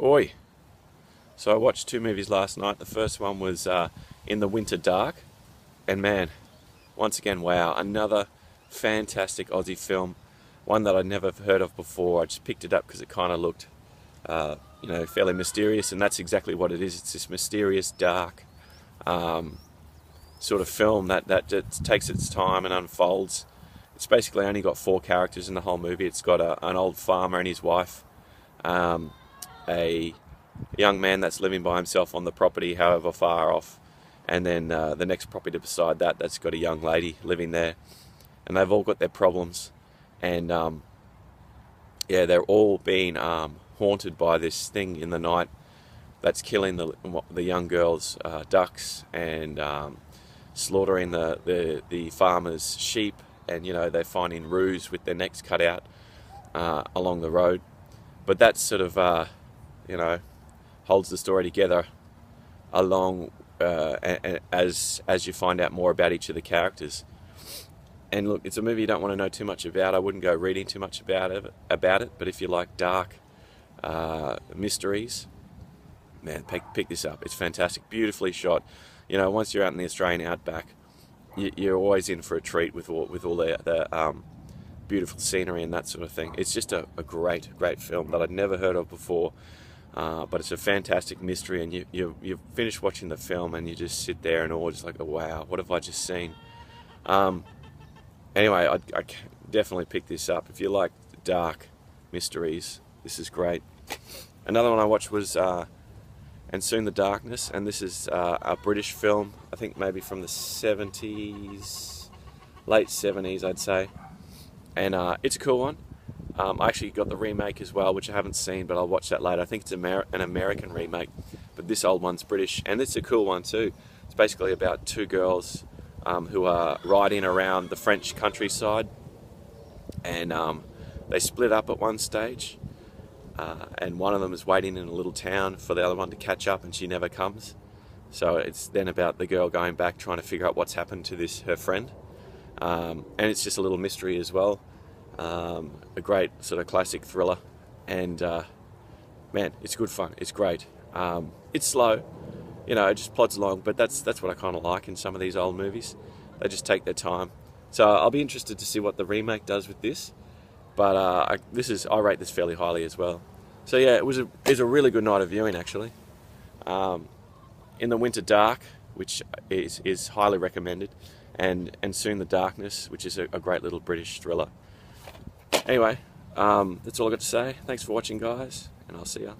Oi! So I watched two movies last night. The first one was In the Winter Dark, and man, once again, wow, another fantastic Aussie film, one that I'd never heard of before. I just picked it up because it kind of looked, fairly mysterious, and that's exactly what it is. It's this mysterious, dark sort of film that just takes its time and unfolds. It's basically only got four characters in the whole movie. It's got an old farmer and his wife, a young man that's living by himself on the property, however far off, and then the next property beside that's got a young lady living there, and they've all got their problems, and they're all being haunted by this thing in the night that's killing the young girls' ducks and slaughtering the farmers' sheep, and they're finding roos with their necks cut out along the road. But that sort of holds the story together along as you find out more about each of the characters. And look, it's a movie you don't want to know too much about. I wouldn't go reading too much about it. But if you like dark mysteries, man, pick this up. It's fantastic, beautifully shot. Once you're out in the Australian outback, you're always in for a treat with all the beautiful scenery and that sort of thing. It's just a great film that I'd never heard of before. But it's a fantastic mystery, and you finish watching the film and you just sit there in awe, just like, oh, wow, what have I just seen? Anyway, I definitely pick this up. If you like dark mysteries, this is great. Another one I watched was And Soon the Darkness, and this is a British film, I think maybe from the 70s, late 70s I'd say, and it's a cool one. I actually got the remake as well, which I haven't seen, but I'll watch that later. I think it's an American remake, but this old one's British, and it's a cool one too. It's basically about two girls who are riding around the French countryside, and they split up at one stage, and one of them is waiting in a little town for the other one to catch up, and she never comes. So it's then about the girl going back, trying to figure out what's happened to her friend, and it's just a little mystery as well. A great sort of classic thriller, and man, it's good fun. It's great. It's slow, it just plods along, but that's what I kind of like in some of these old movies. They just take their time. So I'll be interested to see what the remake does with this. But I rate this fairly highly as well. So yeah, it was a really good night of viewing actually. In the Winter Dark, which is highly recommended, and Soon the Darkness, which is a great little British thriller. Anyway, that's all I've got to say. Thanks for watching, guys, and I'll see ya.